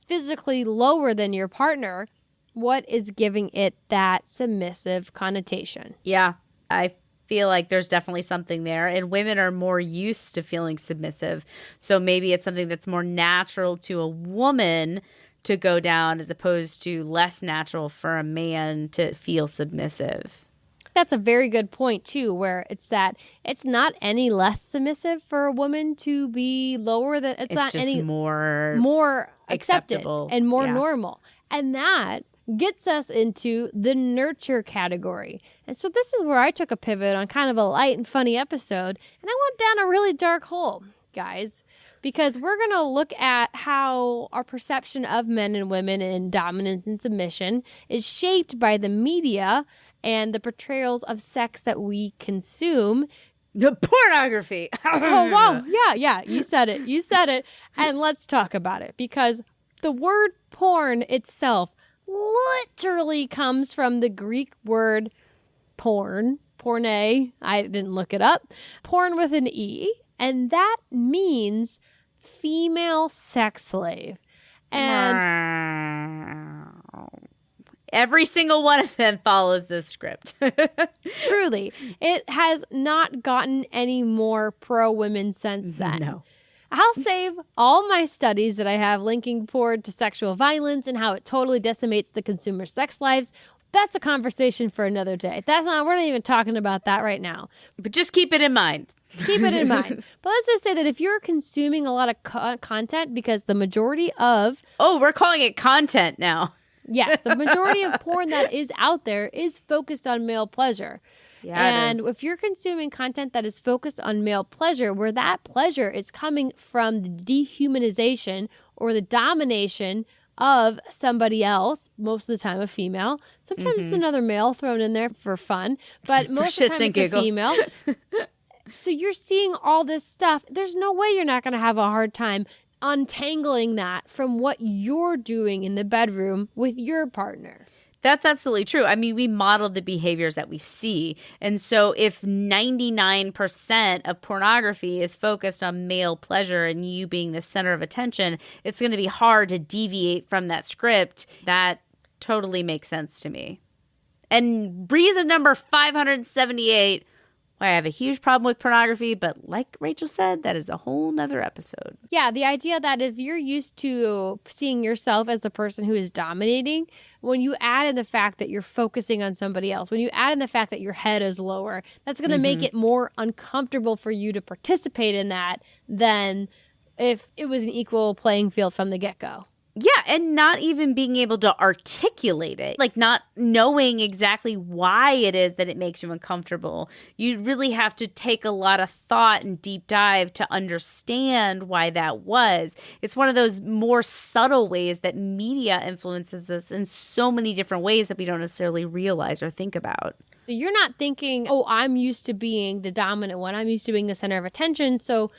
physically lower than your partner? What is giving it that submissive connotation? Yeah, I feel like there's definitely something there. And women are more used to feeling submissive. So maybe it's something that's more natural to a woman to go down as opposed to less natural for a man to feel submissive. That's a very good point, too, where it's that it's not any less submissive for a woman to be lower than it's not just any more accepted acceptable and more normal. And that gets us into the nurture category. And so this is where I took a pivot on kind of a light and funny episode, and I went down a really dark hole, guys, because we're going to look at how our perception of men and women in dominance and submission is shaped by the media and the portrayals of sex that we consume. The pornography. Oh, wow. Yeah. You said it. And let's talk about it, because the word porn itself literally comes from the Greek word porne. I didn't look it up. Porn with an E. And that means female sex slave. And every single one of them follows this script. truly, it has not gotten any more pro-women since then. No. I'll save all my studies that I have linking porn to sexual violence and how it totally decimates the consumer sex lives. That's a conversation for another day. We're not even talking about that right now. But just keep it in mind. Keep it in mind. But let's just say that if you're consuming a lot of content, because the majority of... Oh, we're calling it content now. Yes, the majority of porn that is out there is focused on male pleasure. Yeah, and if you're consuming content that is focused on male pleasure, where that pleasure is coming from the dehumanization or the domination of somebody else, most of the time a female. Sometimes it's another male thrown in there for fun, but most of the time it's a female. So you're seeing all this stuff. There's no way you're not going to have a hard time untangling that from what you're doing in the bedroom with your partner. That's absolutely true. I mean, we model the behaviors that we see. And so if 99% of pornography is focused on male pleasure and you being the center of attention, it's going to be hard to deviate from that script. That totally makes sense to me. And reason number 578, why I have a huge problem with pornography, but like Rachel said, that is a whole nother episode. Yeah, the idea that if you're used to seeing yourself as the person who is dominating, when you add in the fact that you're focusing on somebody else, when you add in the fact that your head is lower, that's going to make it more uncomfortable for you to participate in that than if it was an equal playing field from the get-go. Yeah, and not even being able to articulate it, like not knowing exactly why it is that it makes you uncomfortable. You really have to take a lot of thought and deep dive to understand why that was. It's one of those more subtle ways that media influences us in so many different ways that we don't necessarily realize or think about. You're not thinking, oh, I'm used to being the dominant one. I'm used to being the center of attention, so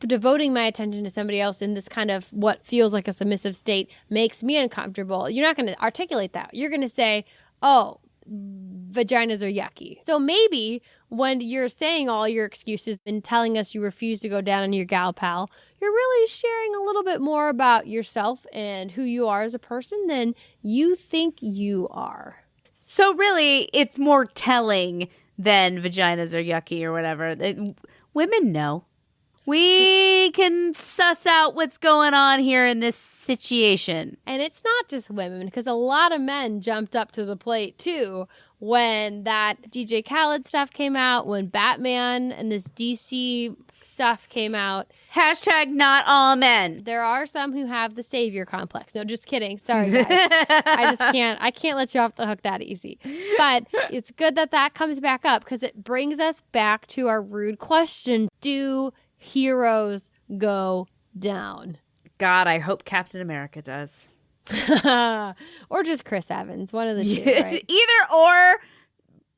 devoting my attention to somebody else in this kind of what feels like a submissive state makes me uncomfortable. You're not going to articulate that. You're going to say, oh, vaginas are yucky. So maybe when you're saying all your excuses and telling us you refuse to go down on your gal pal, you're really sharing a little bit more about yourself and who you are as a person than you think you are. So really, it's more telling than vaginas are yucky or whatever. Women know. We can suss out what's going on here in this situation. And it's not just women, because a lot of men jumped up to the plate, too, when that DJ Khaled stuff came out, when Batman and this DC stuff came out. Hashtag not all men. There are some who have the savior complex. No, just kidding. Sorry, guys. I can't let you off the hook that easy. But it's good that that comes back up, because it brings us back to our rude question. Do heroes go down? God, I hope Captain America does. Or just Chris Evans, one of the two, right? Either or.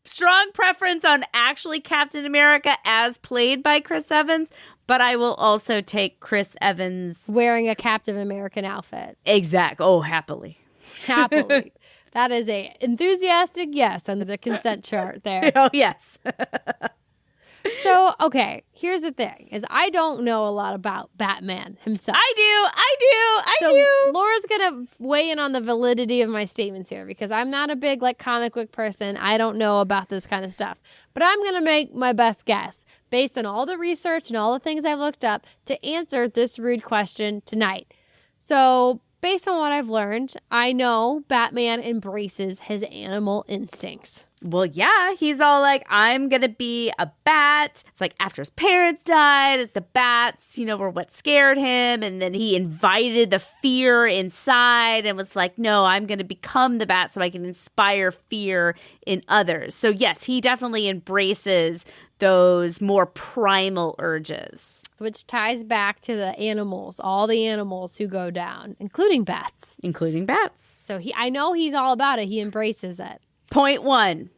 Strong preference on actually Captain America as played by Chris Evans, but I will also take Chris Evans Wearing a Captain American outfit. exact. Oh, happily. Happily. That is a enthusiastic yes under the consent chart there. Oh, yes. So, okay, here's the thing, is I don't know a lot about Batman himself. I do. Laura's going to weigh in on the validity of my statements here because I'm not a big comic book person. I don't know about this kind of stuff. But I'm going to make my best guess based on all the research and all the things I've looked up to answer this rude question tonight. So, based on what I've learned, I know Batman embraces his animal instincts. Well, yeah, he's all like, I'm going to be a bat. It's like after his parents died, it's the bats, were what scared him. And then he invited the fear inside and was like, no, I'm going to become the bat so I can inspire fear in others. So yes, he definitely embraces those more primal urges. Which ties back to the animals, all the animals who go down, including bats. So I know he's all about it. He embraces it. Point 1.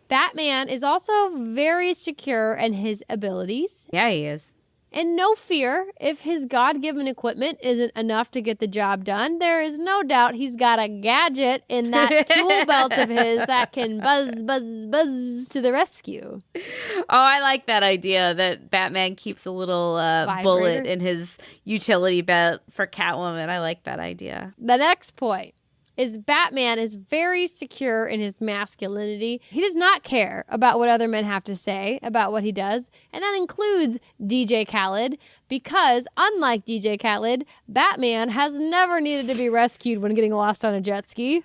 Batman is also very secure in his abilities. Yeah, he is. And no fear, if his God-given equipment isn't enough to get the job done, there is no doubt he's got a gadget in that tool belt of his that can buzz, buzz, buzz to the rescue. Oh, I like that idea that Batman keeps a little bullet in his utility belt for Catwoman. I like that idea. The next point is Batman is very secure in his masculinity. He does not care about what other men have to say about what he does, and that includes DJ Khaled, because unlike DJ Khaled, Batman has never needed to be rescued when getting lost on a jet ski.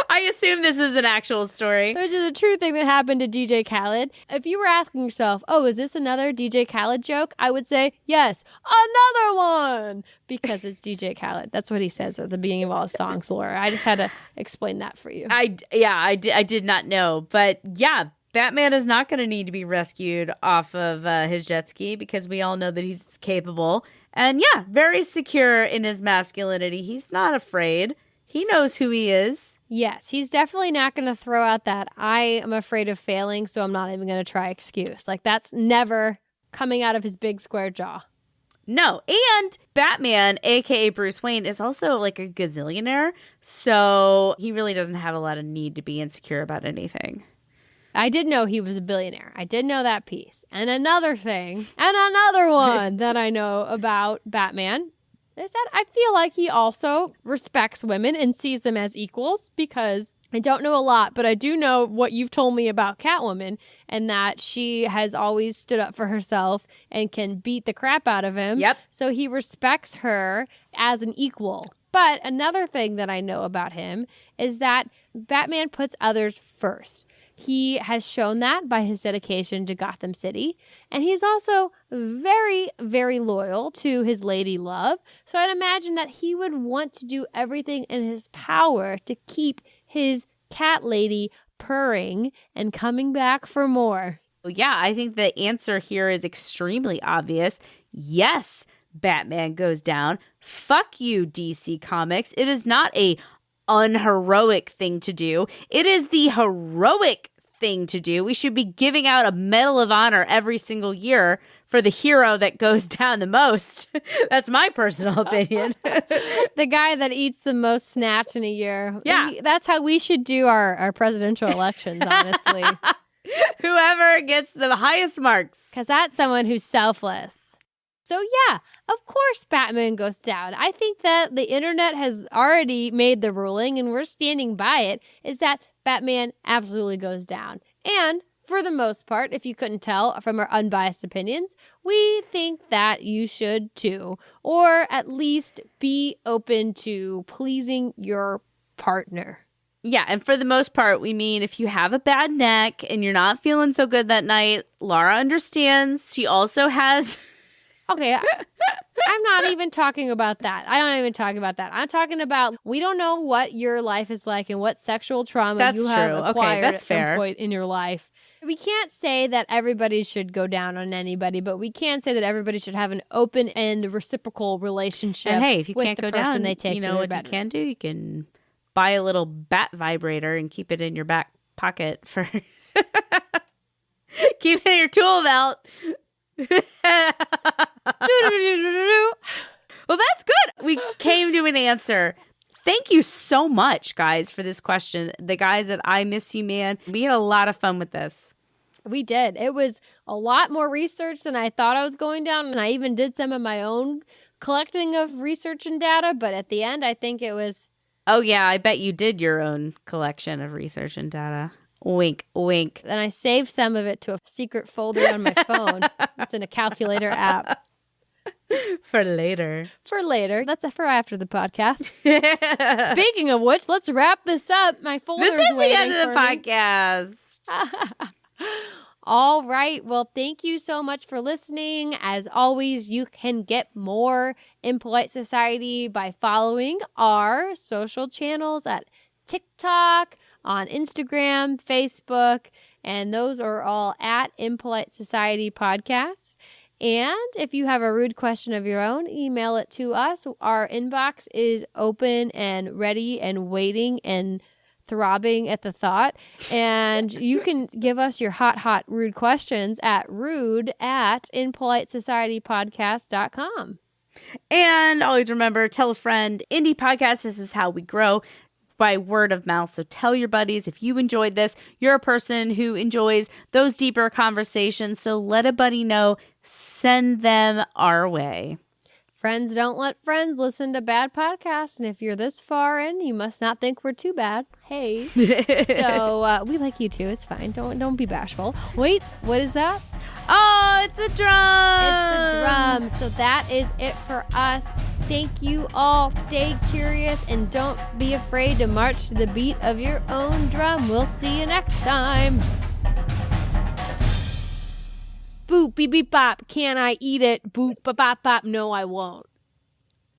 I assume this is an actual story. Which is a true thing that happened to DJ Khaled. If you were asking yourself, oh, is this another DJ Khaled joke? I would say, yes, another one, because it's DJ Khaled. That's what he says at the beginning of all his songs, Laura. I just had to explain that for you. I did not know. But yeah, Batman is not going to need to be rescued off of his jet ski because we all know that he's capable. And yeah, very secure in his masculinity. He's not afraid. He knows who he is. Yes, he's definitely not going to throw out that I am afraid of failing, so I'm not even going to try excuse. That's never coming out of his big square jaw. No, and Batman, a.k.a. Bruce Wayne, is also a gazillionaire, so he really doesn't have a lot of need to be insecure about anything. I did know he was a billionaire. I did know that piece. And another thing, and another one that I know about Batman is that I feel like he also respects women and sees them as equals, because I don't know a lot, but I do know what you've told me about Catwoman, and that she has always stood up for herself and can beat the crap out of him. Yep. So he respects her as an equal. But another thing that I know about him is that Batman puts others first. He has shown that by his dedication to Gotham City. And he's also very, very loyal to his lady love. So I'd imagine that he would want to do everything in his power to keep his cat lady purring and coming back for more. Yeah, I think the answer here is extremely obvious. Yes, Batman goes down. Fuck you, DC Comics. It is not a unheroic thing to do. It is the heroic thing to do. We should be giving out a Medal of Honor every single year for the hero that goes down the most. That's my personal opinion. The guy that eats the most snatch in a year. Yeah. That's how we should do our presidential elections, honestly. Whoever gets the highest marks. Because that's someone who's selfless. So yeah, of course Batman goes down. I think that the internet has already made the ruling, and we're standing by it, is that Batman absolutely goes down. And for the most part, if you couldn't tell from our unbiased opinions, we think that you should too. Or at least be open to pleasing your partner. Yeah, and for the most part, we mean if you have a bad neck and you're not feeling so good that night, Laura understands. She also has... Okay, I'm not even talking about that. I don't even talk about that. I'm talking about, we don't know what your life is like and what sexual trauma you have acquired at some point in your life. We can't say that everybody should go down on anybody, but we can say that everybody should have an open and reciprocal relationship. And hey, if you with can't the go person down, they take you to know their what bedroom. you can do? You can buy a little bat vibrator and keep it in your back pocket for keep it in your tool belt. Well, that's good. We came to an answer. Thank you so much, guys, for this question. The guys at I Miss You Man, we had a lot of fun with this. We did. It was a lot more research than I thought I was going down, and I even did some of my own collecting of research and data, but at the end, I think it was... Oh, yeah, I bet you did your own collection of research and data. Wink, wink. And I saved some of it to a secret folder on my phone. It's in a calculator app. For later. For later. That's for after the podcast. Speaking of which, let's wrap this up. My folder's This is the end of the waiting podcast. All right. Well, thank you so much for listening. As always, you can get more Impolite Society by following our social channels at TikTok, on Instagram, Facebook, and those are all at Impolite Society Podcasts. And if you have a rude question of your own, email it to us. Our inbox is open and ready and waiting and throbbing at the thought. And you can give us your hot, rude questions at rude@impolitesocietypodcast.com. And always remember, tell a friend. Indie podcast, this is how we grow. By word of mouth. So tell your buddies if you enjoyed this. You're a person who enjoys those deeper conversations. So let a buddy know. Send them our way. Friends don't let friends listen to bad podcasts. And if you're this far in, you must not think we're too bad. Hey. So we like you too. It's fine. Don't be bashful. Wait, what is that? Oh, it's the drum. It's the drum. So that is it for us. Thank you all. Stay curious and don't be afraid to march to the beat of your own drum. We'll see you next time. Boop, beep, beep, bop. Can I eat it? Boop, bop, bop, bop. No, I won't.